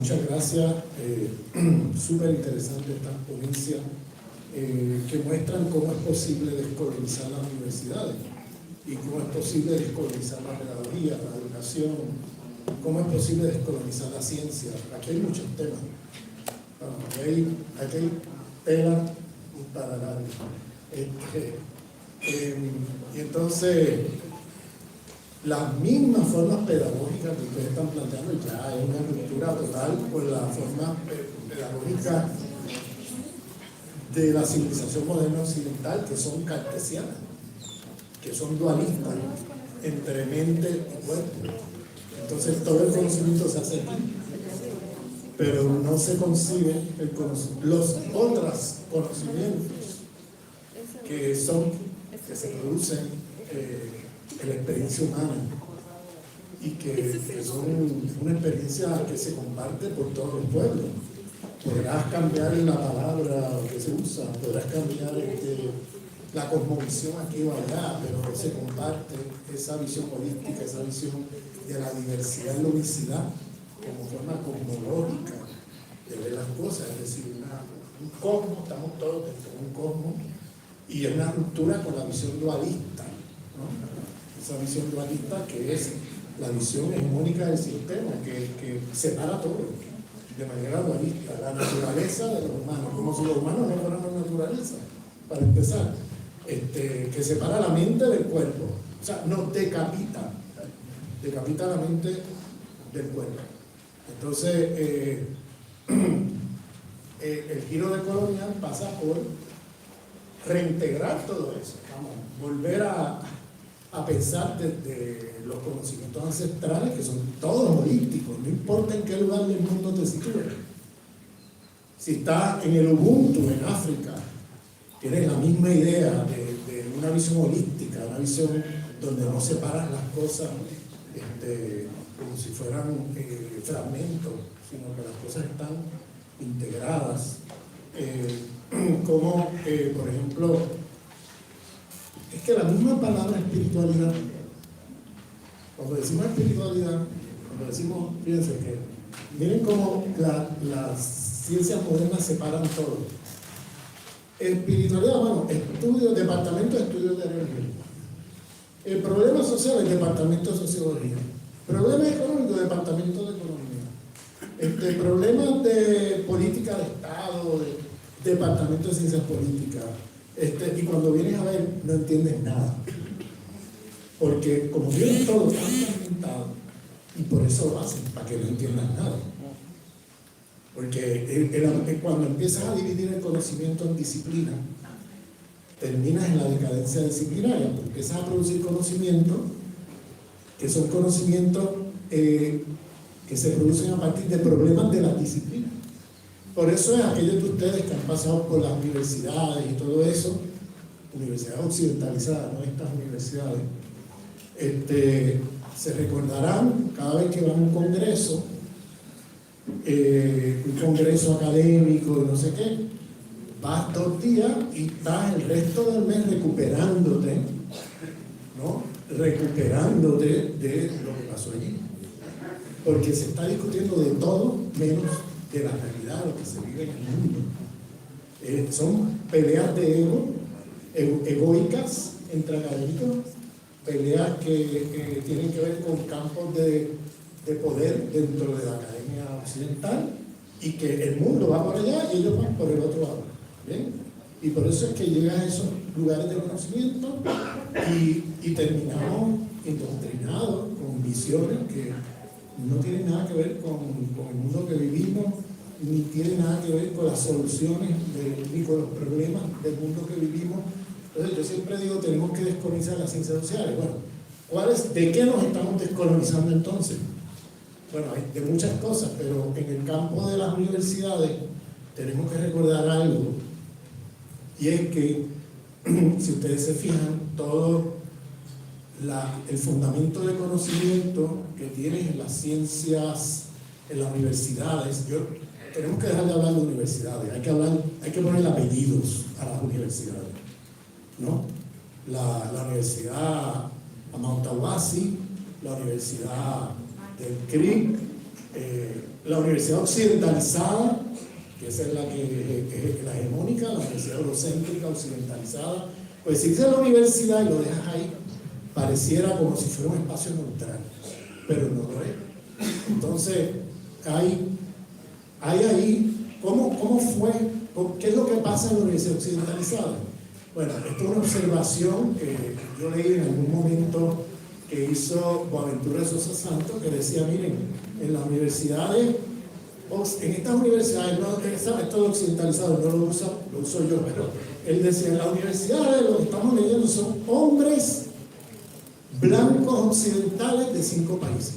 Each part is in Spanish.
Muchas gracias. Súper interesante estas ponencias que muestran cómo es posible descolonizar las universidades y cómo es posible descolonizar la pedagogía, la educación, cómo es posible descolonizar la ciencia. Aquí hay muchos temas. Aquí hay tela para largo. Y entonces, las mismas formas pedagógicas que ustedes están planteando ya es una ruptura total con la forma pedagógica de la civilización moderna occidental, que son cartesianas, que son dualistas entre mente y cuerpo. Entonces todo el conocimiento se hace aquí, pero no se concibe los otros conocimientos que se producen en la experiencia humana y que son una experiencia que se comparte por todos los pueblos. Podrás cambiar la palabra que se usa, podrás cambiar la cosmovisión aquí o allá, pero se comparte esa visión holística, esa visión de la diversidad y la unicidad como forma cosmológica de ver las cosas, es decir, un cosmos, estamos todos dentro de un cosmos, y es una ruptura con la visión dualista, ¿no? Esa visión dualista que es la visión hegemónica del sistema, que separa todo de manera dualista, la naturaleza de los humanos, como si los humanos no fueran la naturaleza, para empezar, que separa la mente del cuerpo, o sea, nos decapita la mente del cuerpo. Entonces, el giro de colonial pasa por reintegrar todo eso, vamos, volver a pensar desde los conocimientos ancestrales, que son todos holísticos, no importa en qué lugar del mundo te sitúes. Si estás en el Ubuntu, en África, tienes la misma idea de una visión holística, una visión donde no separas las cosas como si fueran fragmentos, sino que las cosas están integradas. Como, por ejemplo, es que la misma palabra espiritualidad, cuando decimos espiritualidad, cuando decimos, fíjense que, miren cómo las ciencias modernas separan todo. Espiritualidad, bueno, departamento de estudios de religión. El problema social, el departamento de sociología. Problema económico, departamento de economía. Problemas de política de Estado, departamento de ciencias políticas. Y cuando vienes a ver, no entiendes nada. Porque como tienes todo tan fragmentado, y por eso lo hacen, para que no entiendas nada. Porque cuando empiezas a dividir el conocimiento en disciplinas, terminas en la decadencia disciplinaria, porque empiezas a producir conocimientos que son conocimientos que se producen a partir de problemas de las disciplinas. Por eso es aquellos de ustedes que han pasado por las universidades y todo eso, universidades occidentalizadas, no estas universidades, se recordarán cada vez que van a un congreso académico y no sé qué, vas 2 días y estás el resto del mes recuperándote, ¿no? Recuperándote de lo que pasó allí. Porque se está discutiendo de todo menos de la realidad, lo que se vive en el mundo. Son peleas de egoicas entre académicos, peleas que tienen que ver con campos de poder dentro de la academia occidental, y que el mundo va por allá y ellos van por el otro lado. ¿Bien? Y por eso es que llegan a esos lugares de conocimiento y terminamos indoctrinados con visiones que no tienen nada que ver con el mundo que vivimos, ni tienen nada que ver con las soluciones ni con los problemas del mundo que vivimos. Entonces yo siempre digo, tenemos que descolonizar las ciencias sociales. Bueno, ¿de qué nos estamos descolonizando entonces? Bueno, de muchas cosas, pero en el campo de las universidades tenemos que recordar algo, y es que si ustedes se fijan, todo el fundamento de conocimiento que tienen en las ciencias, en las universidades, tenemos que dejar de hablar de universidades, hay que poner apellidos a las universidades, ¿no? La Universidad Amauta Huasi, la Universidad del CRI, la Universidad Occidentalizada, que esa es la hegemónica, la Universidad Eurocéntrica Occidentalizada. Pues si dices la universidad y lo dejas ahí, pareciera como si fuera un espacio neutral, pero no lo es. Entonces, hay ahí, ¿cómo fue? ¿Qué es lo que pasa en la Universidad Occidentalizada? Bueno, esto es una observación que yo leí en algún momento que hizo Boaventura de Sosa Santos, que decía, miren, en las universidades, en estas universidades, no, esto occidentalizado no lo uso yo, pero él decía, en las universidades lo que estamos leyendo son hombres blancos occidentales de 5 países.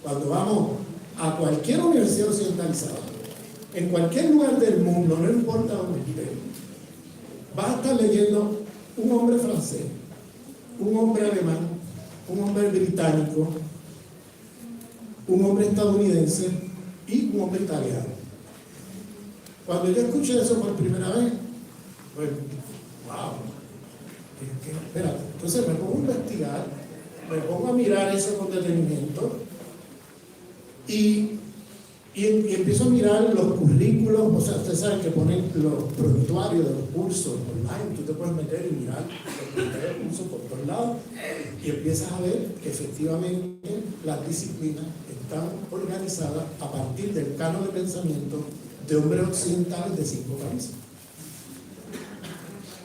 Cuando vamos a cualquier universidad occidentalizada, en cualquier lugar del mundo, no importa dónde esté, vas a estar leyendo un hombre francés, un hombre alemán, un hombre británico, un hombre estadounidense y un hombre italiano. Cuando yo escuché eso por primera vez, pues, wow, espera, entonces me pongo a investigar, me pongo a mirar eso con detenimiento y empiezo a mirar los currículos. O sea, ustedes saben que ponen los prontuarios de los cursos online, tú te puedes meter y mirar los prontuarios de cursos por todos lados y empiezas a ver que efectivamente las disciplinas están organizadas a partir del canon de pensamiento de hombres occidentales de 5 países.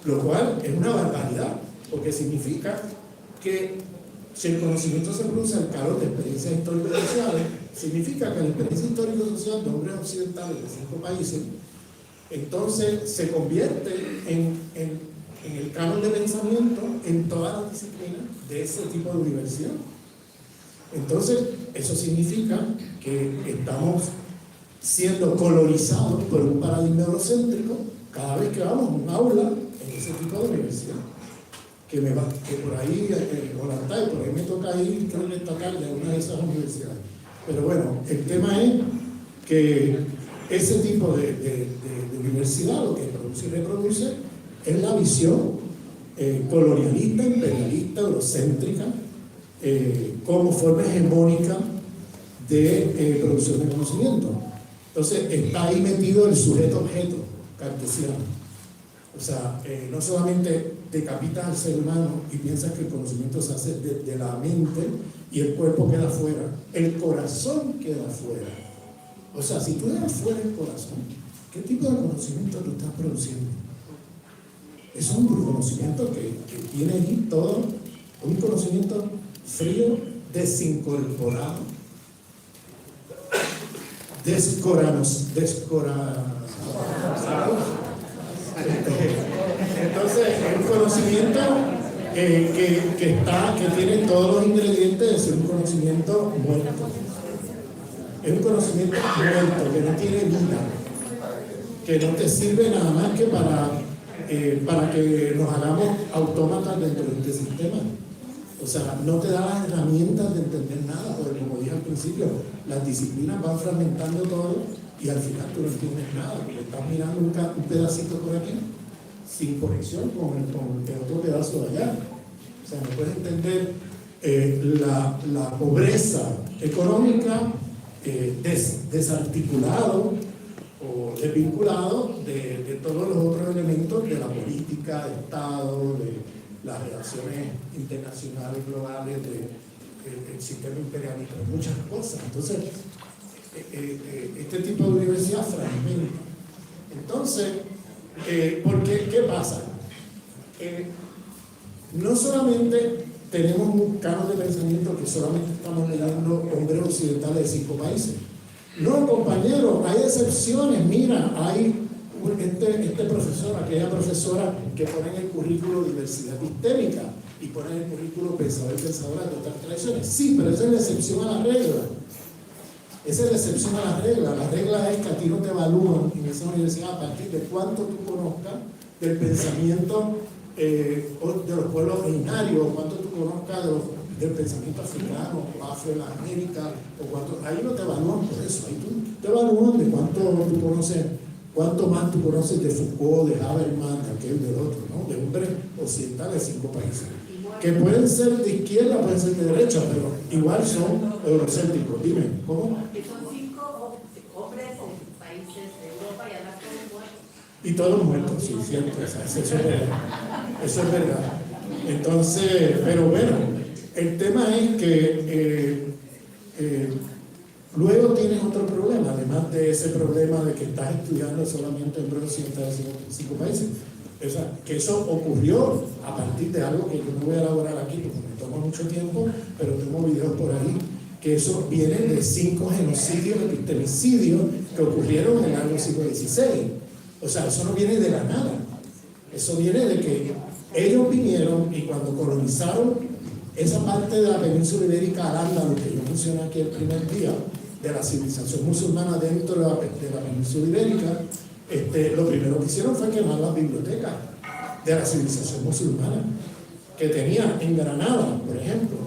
Lo cual es una barbaridad, porque significa que si el conocimiento se produce al calor de experiencias histórico-sociales, significa que la experiencia histórico-social de hombres occidentales de 5 países, entonces se convierte en el canon de pensamiento en todas las disciplinas de ese tipo de universidad. Entonces, eso significa que estamos siendo colonizados por un paradigma eurocéntrico cada vez que vamos a un aula en ese tipo de universidad. Que por ahí, Volantay, por ahí me toca ir, creo que esta tarde, a una de esas universidades. Pero bueno, el tema es que ese tipo de universidad lo que produce y reproduce es la visión colonialista, imperialista, eurocéntrica, como forma hegemónica de producción de conocimiento. Entonces está ahí metido el sujeto-objeto cartesiano. O sea, no solamente decapitas al ser humano y piensas que el conocimiento se hace de la mente y el cuerpo queda fuera, el corazón queda fuera. O sea, si tú dejas fuera el corazón, ¿qué tipo de conocimiento tú estás produciendo? Es un conocimiento que tiene ahí todo, un conocimiento frío, desincorporado, entonces es un conocimiento que tiene todos los ingredientes de ser un conocimiento muerto. Es un conocimiento muerto, que no tiene vida, que no te sirve nada más que para que nos hagamos autómatas dentro de este sistema. O sea, no te da las herramientas de entender nada, porque como dije al principio, las disciplinas van fragmentando todo y al final tú no entiendes nada, porque estás mirando un pedacito por aquí sin conexión con el otro pedazo de allá. O sea, no puedes entender la pobreza económica desarticulado o desvinculado de todos los otros elementos de la política, de Estado, de las relaciones internacionales globales, del sistema imperialista, muchas cosas. Entonces, este tipo de universidad fragmenta. Entonces, ¿qué pasa? No solamente tenemos un canon de pensamiento que solamente estamos leyendo hombres occidentales de 5 países. No, compañeros, hay excepciones. Mira, hay este profesor, aquella profesora que pone en el currículo diversidad epistémica y pone en el currículo pensador y pensadora de otras tradiciones. Sí, pero esa es la excepción a la regla. Esa es la excepción a la regla. La regla es que a ti no te evalúan en esa universidad a partir de cuánto tú conozcas del pensamiento de los pueblos originarios, o cuánto tú conozcas del pensamiento africano, o afro en la América, o cuánto. Ahí no te evalúan por eso. Ahí tú te evalúan de cuánto más tú conoces de Foucault, de Habermas, de aquel, del otro, ¿no? De hombres occidentales de 5 países. que pueden ser de izquierda, pueden ser de derecha, pero igual son eurocéntricos. Dime, ¿cómo? Que son 5 hombres en países de Europa y además todos muertos. Y todos muertos, sí, cierto, eso es verdad. Eso es verdad. Entonces, pero bueno, el tema es que luego tienes otro problema, además de ese problema de que estás estudiando solamente en Brasil y estás en 5 países. O sea, que eso ocurrió a partir de algo que yo no voy a elaborar aquí porque me toma mucho tiempo, pero tengo videos por ahí, que eso viene de 5 genocidios, epistemicidios que ocurrieron en el siglo XVI. O sea, eso no viene de la nada. Eso viene de que ellos vinieron y cuando colonizaron esa parte de la península ibérica al Ándalus, que yo mencioné aquí el primer día, de la civilización musulmana dentro de la península ibérica, lo primero que hicieron fue quemar las bibliotecas de la civilización musulmana, que tenían en Granada, por ejemplo,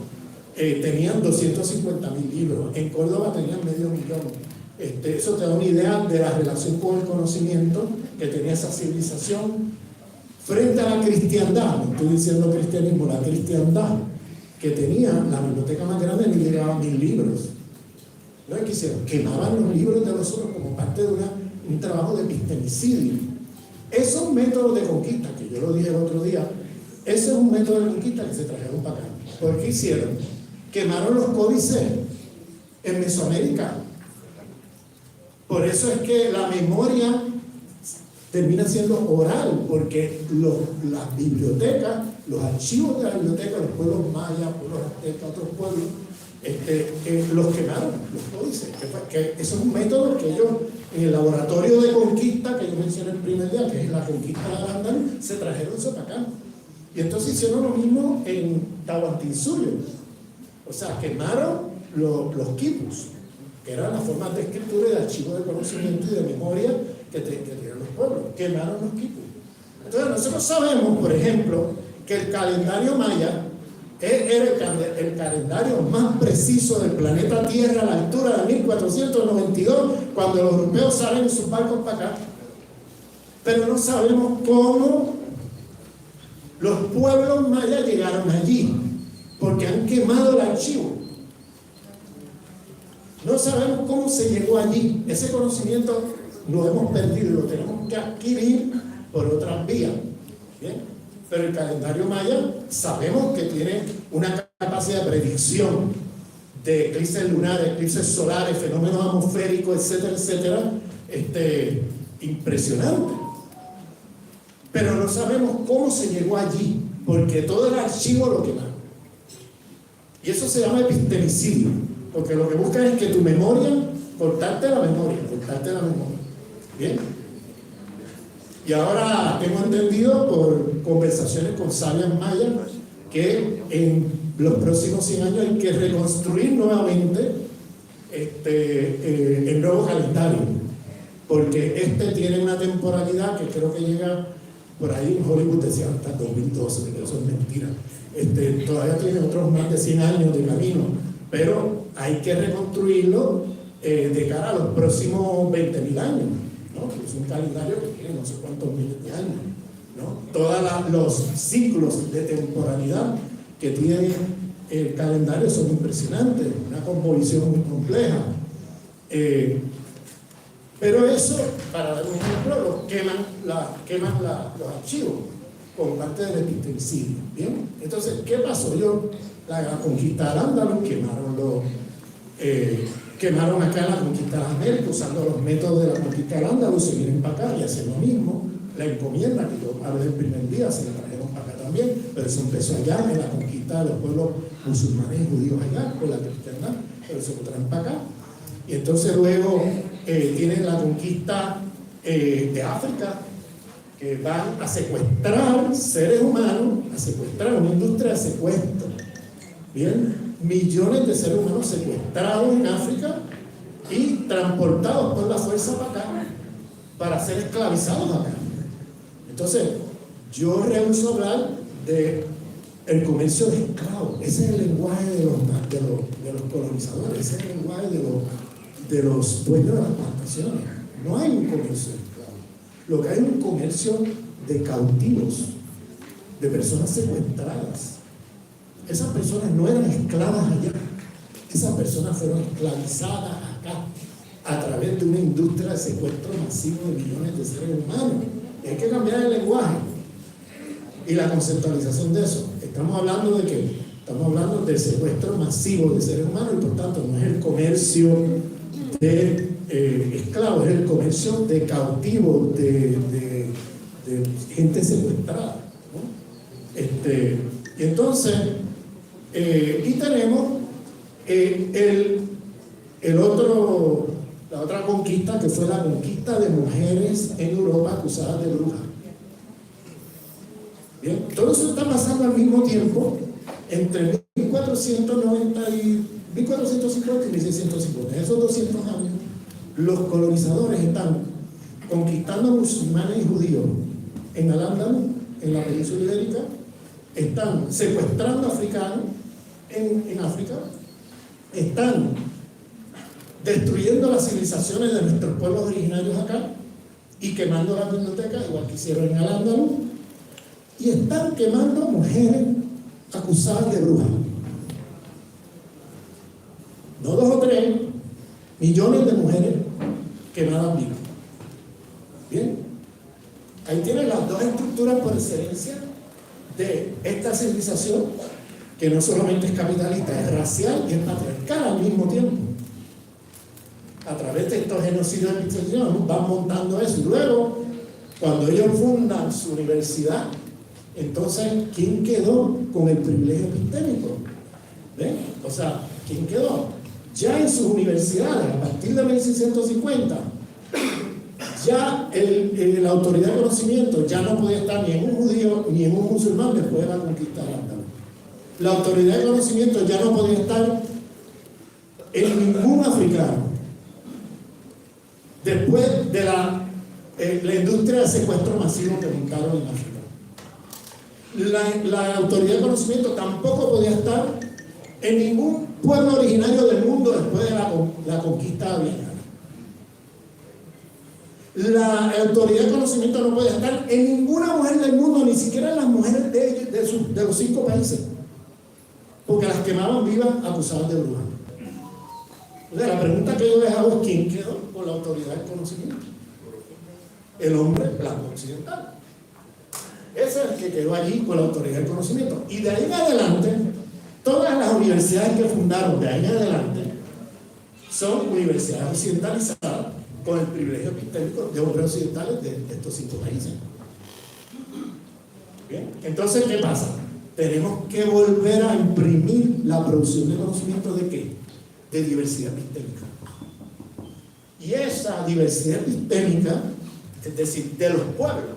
tenían 250.000 libros, en Córdoba tenían 500.000. Eso te da una idea de la relación con el conocimiento que tenía esa civilización frente a la cristiandad. No estoy diciendo cristianismo, la cristiandad, que tenía la biblioteca más grande, ni llegaba a 1000 libros. ¿No es que hicieron? Quemaban los libros de los otros como parte de un trabajo de epistemicidio. Esos métodos de conquista, que yo lo dije el otro día, ese es un método de conquista que se trajeron para acá. ¿Por qué hicieron? Quemaron los códices en Mesoamérica. Por eso es que la memoria termina siendo oral, porque las bibliotecas, los archivos de la biblioteca, los pueblos mayas, pueblos aztecas, otros pueblos, los quemaron, los códices. Que eso es un método que ellos, en el laboratorio de conquista que yo mencioné el primer día, que es la conquista de Al-Ándalus, se trajeron eso para acá. Y entonces hicieron lo mismo en Tahuantinsuyo. O sea, quemaron los quipus, que eran las formas de escritura y de archivo de conocimiento y de memoria que tenían los pueblos. Quemaron los quipus. Entonces nosotros sabemos, por ejemplo, que el calendario maya era el calendario más preciso del planeta Tierra a la altura de 1492, cuando los europeos salen en sus barcos para acá. Pero no sabemos cómo los pueblos mayas llegaron allí, porque han quemado el archivo. No sabemos cómo se llegó allí. Ese conocimiento lo hemos perdido y lo tenemos que adquirir por otras vías. ¿Bien? Pero el calendario maya sabemos que tiene una capacidad de predicción de eclipses lunares, eclipses solares, fenómenos atmosféricos, etcétera, etcétera, impresionante. Pero no sabemos cómo se llegó allí, porque todo el archivo lo quemaron. Y eso se llama epistemicidio, porque lo que buscan es que tu memoria, cortarte la memoria. ¿Bien? Y ahora tengo entendido por conversaciones con sabias mayas que en los próximos 100 años hay que reconstruir nuevamente el nuevo calendario, porque tiene una temporalidad que creo que llega por ahí en Hollywood, decía hasta 2012, pero eso es mentira. Todavía tiene otros más de 100 años de camino, pero hay que reconstruirlo de cara a los próximos 20.000 años, ¿no? Es un calendario que tiene no sé cuántos miles de años, ¿no? Todos los ciclos de temporalidad que tiene el calendario son impresionantes, una composición muy compleja. Pero eso, para dar un ejemplo, queman los archivos como parte del epistemicidio. ¿Bien? Entonces, ¿qué pasó? La conquista del Ándalus, quemaron acá la conquista de las Américas, usando los métodos de la conquista del Ándalus, se vienen para acá y hacen lo mismo. La encomienda, que yo hablé el primer día, se la trajeron para acá también, pero eso empezó allá en la conquista de los pueblos musulmanes y judíos allá, con la cristiandad, pero se lo traen para acá. Y entonces luego tienen la conquista de África, que van a secuestrar seres humanos, a secuestrar una industria de secuestro. Bien, millones de seres humanos secuestrados en África y transportados por la fuerza para acá, para ser esclavizados acá. Entonces, yo rehuso hablar de el comercio de esclavos. Ese es el lenguaje de los colonizadores, ese es el lenguaje de los dueños de las plantaciones. No hay un comercio de esclavos. Lo que hay es un comercio de cautivos, de personas secuestradas. esas personas no eran esclavas allá, esas personas fueron esclavizadas acá a través de una industria de secuestro masivo de millones de seres humanos. Y hay que cambiar el lenguaje y la conceptualización de eso. Estamos hablando de que estamos hablando del secuestro masivo de seres humanos y por tanto no es el comercio de esclavos, es el comercio de cautivos, de gente secuestrada, ¿no? Y entonces, y tenemos la otra conquista, que fue la conquista de mujeres en Europa acusadas de brujas. Bien, todo eso está pasando al mismo tiempo entre 1450 y 1650. En esos 200 años, los colonizadores están conquistando musulmanes y judíos en Al-Ándalus, en la península ibérica, están secuestrando africanos en África, están destruyendo las civilizaciones de nuestros pueblos originarios acá y quemando las bibliotecas, igual que hicieron en Al-Ándalus, y están quemando mujeres acusadas de brujas. No 2 o 3 millones de mujeres quemadas vivas. Bien, ahí tienen las dos estructuras por excelencia de esta civilización, que no solamente es capitalista, es racial y es patriarcal al mismo tiempo. A través de estos genocidios institucionales van montando eso. Y luego, cuando ellos fundan su universidad, entonces, ¿quién quedó con el privilegio epistémico? ¿Ven? O sea, ¿quién quedó? Ya en sus universidades, a partir de 1650, ya la autoridad de conocimiento ya no podía estar ni en un judío ni en un musulmán después de la conquista de Al-Ándalus. La autoridad de conocimiento ya no podía estar en ningún africano después de la industria de secuestro masivo que montaron en África. La autoridad de conocimiento tampoco podía estar en ningún pueblo originario del mundo después de la conquista de Vietnam. La autoridad de conocimiento no podía estar en ninguna mujer del mundo, ni siquiera en las mujeres de los 5 países, porque las quemaban vivas acusadas de brujas. O sea, la pregunta que yo les hago es: ¿quién quedó con la autoridad del conocimiento? El hombre blanco occidental. Ese es el que quedó allí con la autoridad del conocimiento. Y de ahí en adelante, todas las universidades que fundaron de ahí en adelante son universidades occidentalizadas con el privilegio epistémico de hombres occidentales de estos 5 países. Bien, entonces, ¿qué pasa? Tenemos que volver a imprimir la producción de conocimiento ¿de qué? De diversidad epistémica. Y esa diversidad epistémica, es decir, de los pueblos,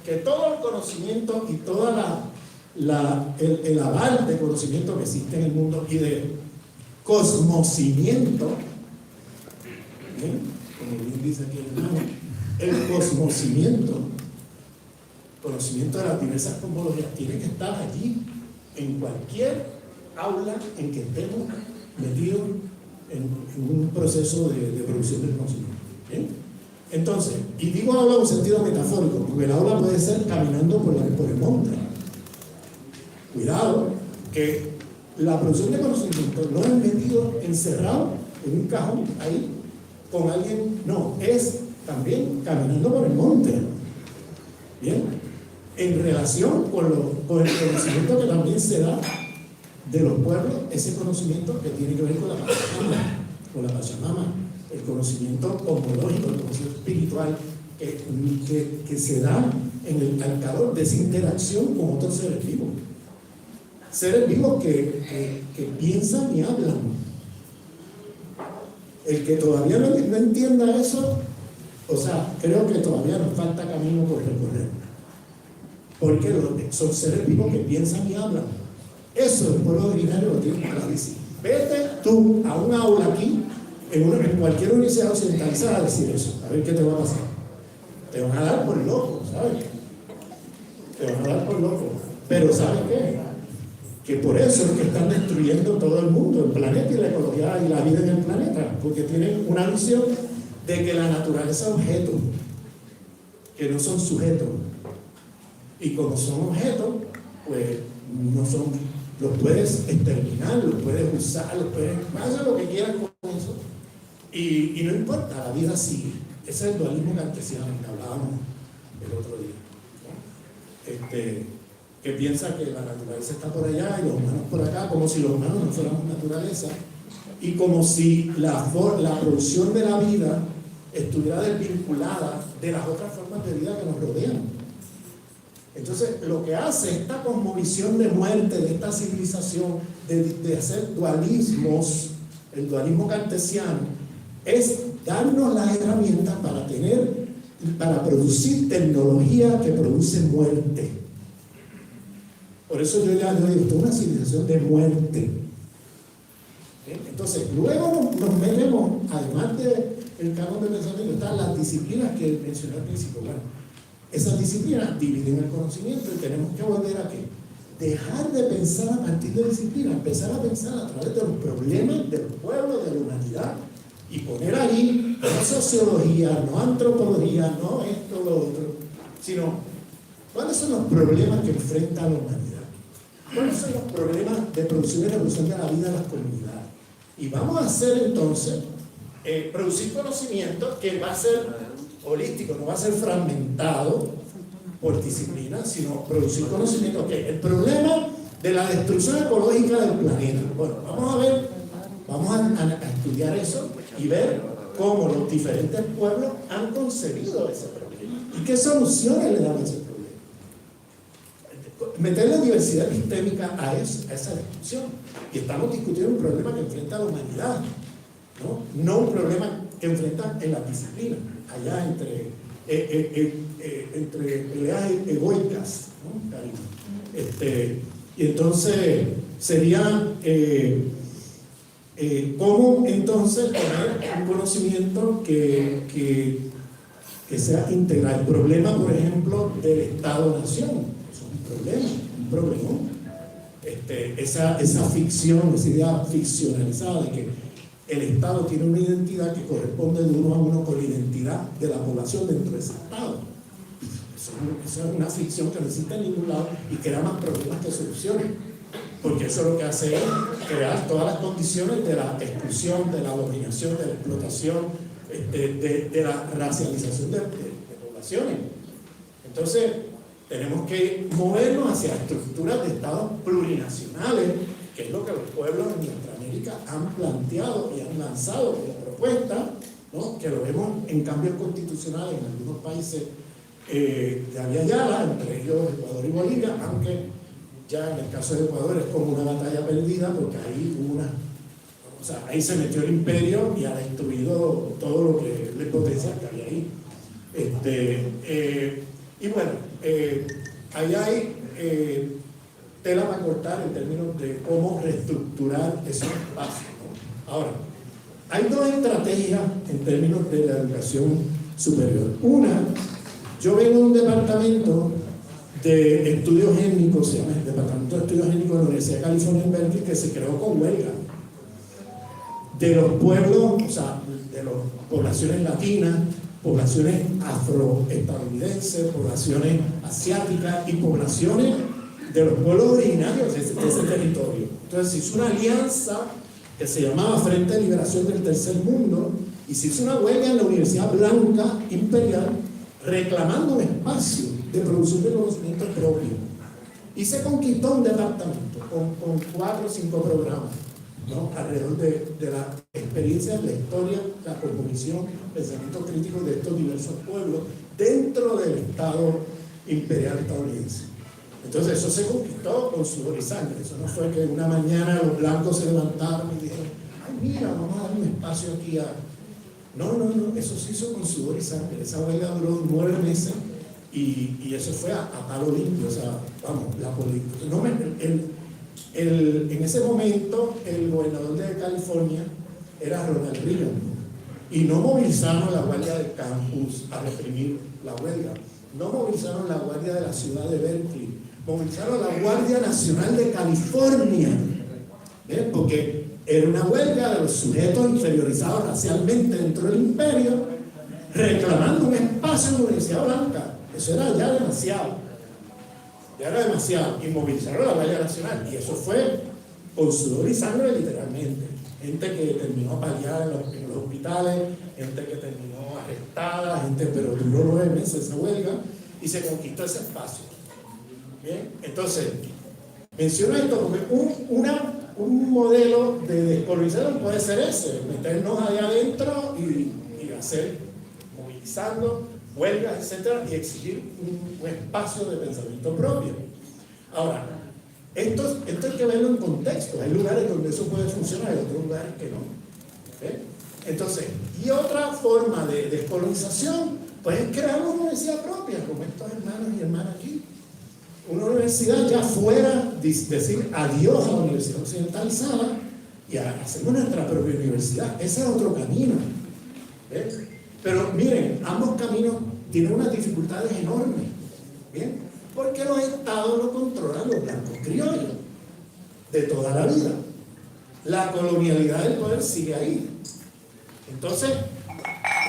que todo el conocimiento y toda el aval de conocimiento que existe en el mundo y de cosmocimiento, ¿bien? Como bien dice aquí el cosmocimiento, conocimiento de las diversas cosmologías, tiene que estar allí en cualquier aula en que estemos metidos en un proceso de producción del conocimiento. ¿Bien? Entonces, y digo aula en un sentido metafórico, porque el aula puede ser caminando por el monte. Cuidado, que la producción de conocimiento no es metido encerrado en un cajón ahí con alguien, no, es también caminando por el monte. Bien, en relación con el conocimiento que también se da de los pueblos, ese conocimiento que tiene que ver con la Pachamama, el conocimiento cosmológico, el conocimiento espiritual que se da al calor de esa interacción con otros seres vivos. Seres vivos que piensan y hablan. El que todavía no entienda eso, o sea, creo que todavía nos falta camino por recorrer. Porque son seres vivos que piensan y hablan. Eso el pueblo originario lo tiene clarísimo. Vete tú a un aula aquí, en cualquier universidad occidentalizada, a decir eso, a ver qué te va a pasar. Te van a dar por loco, ¿sabes? Te van a dar por loco. Pero ¿sabes qué? Que por eso es que están destruyendo todo el mundo, el planeta y la ecología y la vida en el planeta, porque tienen una visión de que la naturaleza es objeto, que no son sujetos. Y como son objetos, pues no son los puedes exterminar, los puedes usar, los puedes hacer lo que quieras con eso. Y no importa, la vida sigue. Ese es el dualismo cartesiano que hablábamos el otro día, ¿no? Que piensa que la naturaleza está por allá y los humanos por acá, como si los humanos no fuéramos naturaleza, y como si la producción de la vida estuviera desvinculada de las otras formas de vida que nos rodean. Entonces, lo que hace esta cosmovisión de muerte de esta civilización, de hacer dualismos, el dualismo cartesiano, es darnos las herramientas para producir tecnología que produce muerte. Por eso yo ya digo, esto es una civilización de muerte. Entonces, luego nos metemos, además del canon de pensamiento, están las disciplinas que mencioné al principio. Bueno, esas disciplinas dividen el conocimiento y tenemos que volver a ¿qué? Dejar de pensar a partir de disciplinas, empezar a pensar a través de los problemas del pueblo, de la humanidad, y poner ahí no sociología, no antropología, no esto, lo otro, sino cuáles son los problemas que enfrenta la humanidad, cuáles son los problemas de producción y revolución de la vida de las comunidades. Y vamos a hacer entonces, producir conocimiento que va a ser holístico, no va a ser fragmentado por disciplina, sino producir conocimiento. El problema de la destrucción ecológica del planeta. Bueno, vamos a estudiar eso y ver cómo los diferentes pueblos han concebido ese problema y qué soluciones le dan a ese problema. Meter la diversidad epistémica a esa discusión. Y estamos discutiendo un problema que enfrenta a la humanidad, no un problema que enfrenta en las disciplinas, allá entre peleas egoicas, ¿no, Karina? Y entonces sería cómo entonces tener un conocimiento que sea integral. El problema, por ejemplo, del Estado-Nación, es un problema. Esa ficción, esa idea ficcionalizada de que el Estado tiene una identidad que corresponde de uno a uno con la identidad de la población dentro de ese Estado. Eso es una ficción que no existe en ningún lado y crea más problemas que soluciones, porque eso lo que hace es crear todas las condiciones de la exclusión, de la dominación, de la explotación, de la racialización de poblaciones. Entonces, tenemos que movernos hacia estructuras de estados plurinacionales, que es lo que los pueblos en nuestra América han planteado y han lanzado como propuesta, ¿no? Que lo vemos en cambios constitucionales en algunos países de Yala, entre ellos Ecuador y Bolivia, aunque ya en el caso de Ecuador es como una batalla perdida, porque ahí hubo ahí se metió el imperio y ha destruido todo lo que el potencial que había ahí. Y bueno, ahí hay tela para cortar en términos de cómo reestructurar esos espacios, ¿no? Ahora, hay dos estrategias en términos de la educación superior. Una, yo vengo de un departamento de estudios étnicos, se llama el Departamento de Estudios Étnicos de la Universidad de California en Berkeley, que se creó con huelga de los pueblos, o sea, de las poblaciones latinas, poblaciones afroestadounidenses, poblaciones asiáticas y poblaciones de los pueblos originarios de ese territorio. Entonces se hizo una alianza que se llamaba Frente de Liberación del Tercer Mundo y se hizo una huelga en la Universidad Blanca Imperial reclamando un espacio de producción de conocimiento propio. Y se conquistó un departamento con 4 o 5 programas, ¿no? Alrededor de la experiencia, la historia, la cosmovisión, pensamiento crítico de estos diversos pueblos dentro del Estado imperial estadounidense. Entonces eso se conquistó con sudor y sangre. Eso no fue que una mañana los blancos se levantaron y dijeron, ay mira, vamos a dar un espacio aquí a... No, eso se hizo con sudor y sangre. Esa huelga duró 9 meses y eso fue a palo limpio. O sea, vamos, la política. En ese momento el gobernador de California era Ronald Reagan y no movilizaron la guardia del campus a reprimir la huelga, no movilizaron la guardia de la ciudad de Berkeley, movilizaron la Guardia Nacional de California, porque era una huelga de los sujetos inferiorizados racialmente dentro del imperio reclamando un espacio en la Universidad Blanca. Eso era ya demasiado. Ya era demasiado. Y movilizaron a la Guardia Nacional. Y eso fue con sudor y sangre, literalmente. Gente que terminó paliada en los hospitales, gente que terminó arrestada, gente, pero duró 9 meses esa huelga y se conquistó ese espacio. Bien, entonces, menciono esto porque un modelo de descolonización puede ser ese, meternos ahí adentro y hacer, movilizando huelgas, etcétera, y exigir un espacio de pensamiento propio. Ahora, esto hay que verlo en contexto. Hay lugares donde eso puede funcionar y otros lugares que no. ¿Okay? Entonces, y otra forma de descolonización, pues es crear una universidad propia, como estos hermanos y hermanas aquí. Una universidad ya fuera, decir adiós a la universidad occidentalizada y hacemos nuestra propia universidad. Ese es otro camino. ¿Ves? Pero miren, ambos caminos tienen unas dificultades enormes. ¿Bien? Porque los estados lo controlan los blancos criollos de toda la vida. La colonialidad del poder sigue ahí. Entonces,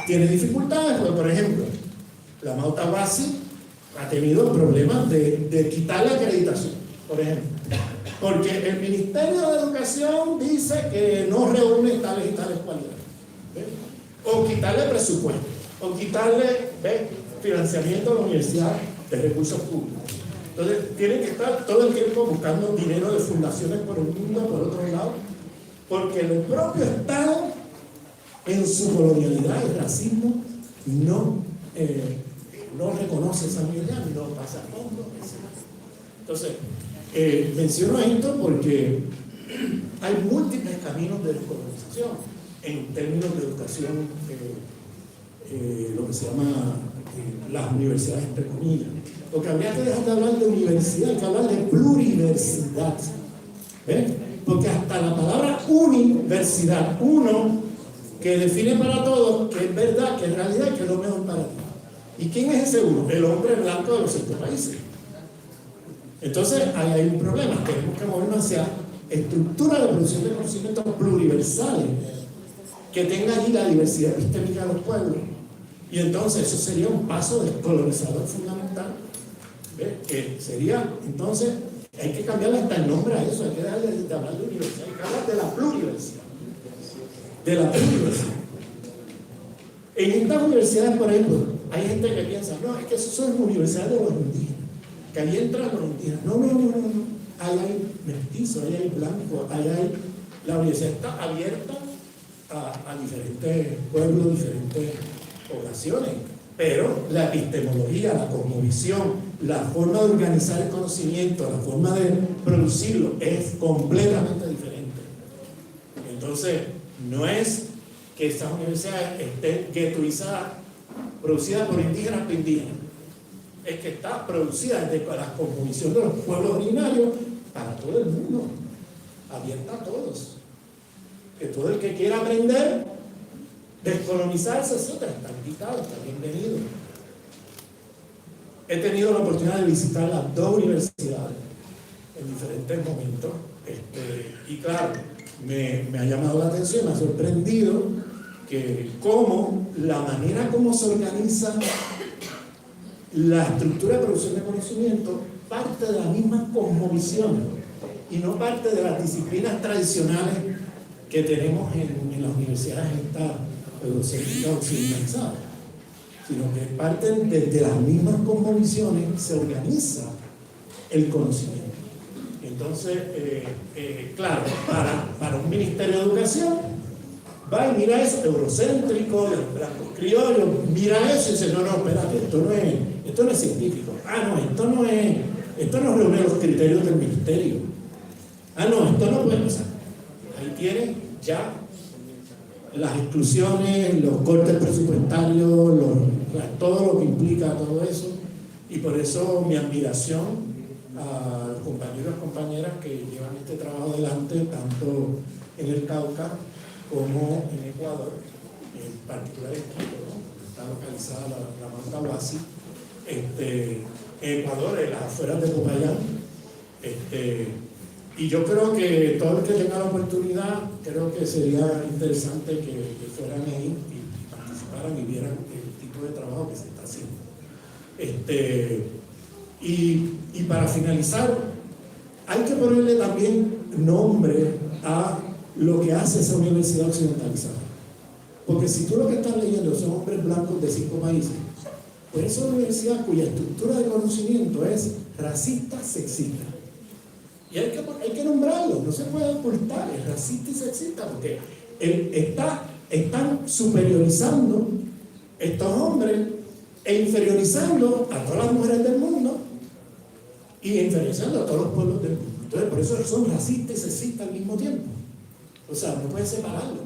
tiene dificultades, porque, por ejemplo, la Mauta Huasi ha tenido problemas de quitar la acreditación, por ejemplo. Porque el Ministerio de Educación dice que no reúne tales y tales cualidades. ¿Ves? O quitarle presupuesto, o quitarle financiamiento a la universidad de recursos públicos. Entonces, tienen que estar todo el tiempo buscando dinero de fundaciones por un mundo, por otro lado, porque el propio Estado, en su colonialidad y racismo, no reconoce esa unidad, no pasa a fondo, etc. Entonces, menciono esto porque hay múltiples caminos de descolonización en términos de educación, lo que se llama las universidades entre comillas. Porque habría que dejar de hablar de universidad, hay que hablar de pluriversidad. ¿Ves? Porque hasta la palabra universidad, uno, que define para todos que es verdad, que es realidad, que es lo mejor para ti. ¿Y quién es ese uno? El hombre blanco de los 7 países. Entonces, ahí hay un problema. Tenemos que movernos hacia estructuras de producción de conocimientos pluriversales que tengan allí la diversidad epistémica de los pueblos. Y entonces, eso sería un paso descolonizador fundamental. ¿Ves? Que sería, entonces, hay que cambiarle hasta el nombre a eso, hay que dejarle de hablar de universidad, hay que hablar de la pluriversidad. De la pluriversidad. En estas universidades, por ejemplo, hay gente que piensa, no, es que eso son universidades de los indígenas, que ahí entran los indígenas. No. Ahí hay mestizos, ahí hay blancos, la universidad está abierta a diferentes pueblos, diferentes poblaciones, pero la epistemología, la cosmovisión, la forma de organizar el conocimiento, la forma de producirlo es completamente diferente. Entonces, no es que estas universidades estén ghettoizadas, producidas por indígenas para indígenas. Es que está producida desde la cosmovisión de los pueblos originarios para todo el mundo, abierta a todos. Que todo el que quiera aprender, descolonizarse, etc., está invitado, está bienvenido. He tenido la oportunidad de visitar las 2 universidades en diferentes momentos, y claro, me ha llamado la atención, me ha sorprendido que cómo la manera como se organiza la estructura de producción de conocimiento parte de las mismas cosmovisiones y no parte de las disciplinas tradicionales que tenemos en las universidades eurocéntricas occidentalizadas, sino que parten desde las mismas cosmovisiones, se organiza el conocimiento. Entonces, claro, para un Ministerio de Educación, va y mira eso, eurocéntrico, de los blancos criollos, mira eso y dice, no, espérate, esto no es científico. Esto no reúne los criterios del ministerio. Esto no puede pasar. Ahí tiene ya las exclusiones, los cortes presupuestarios, todo lo que implica todo eso. Y por eso mi admiración a los compañeros y compañeras que llevan este trabajo adelante, tanto en el Cauca como en Ecuador, en particular en Quito, ¿no? Está localizada la Mauta Huasi, en Ecuador, en las afueras de Popayán. Y yo creo que todo el que tenga la oportunidad, creo que sería interesante que fueran ahí y participaran y vieran el tipo de trabajo que se está haciendo. Y para finalizar, hay que ponerle también nombre a lo que hace esa universidad occidentalizada. Porque si tú lo que estás leyendo son hombres blancos de 5 países, pues es una universidad cuya estructura de conocimiento es racista, sexista. Y hay que nombrarlo, no se puede ocultar, es racista y sexista, porque están superiorizando estos hombres e inferiorizando a todas las mujeres del mundo y inferiorizando a todos los pueblos del mundo. Entonces, por eso son racistas y sexistas al mismo tiempo. O sea, no puedes separarlo.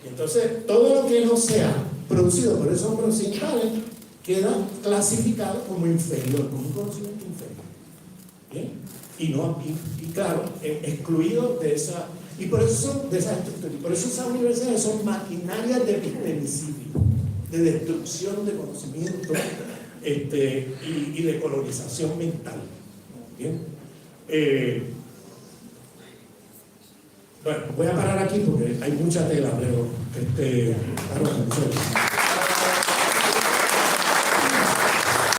Entonces, todo lo que no sea producido por esos hombres occidentales queda clasificado como inferior, como un conocimiento inferior. ¿Bien? Y claro, excluido de esa, y por eso son de esa estructura, y por eso esas universidades son maquinarias de epistemicidio, de destrucción de conocimiento y de colonización mental. ¿Bien? Bueno, voy a parar aquí porque hay mucha tela, pero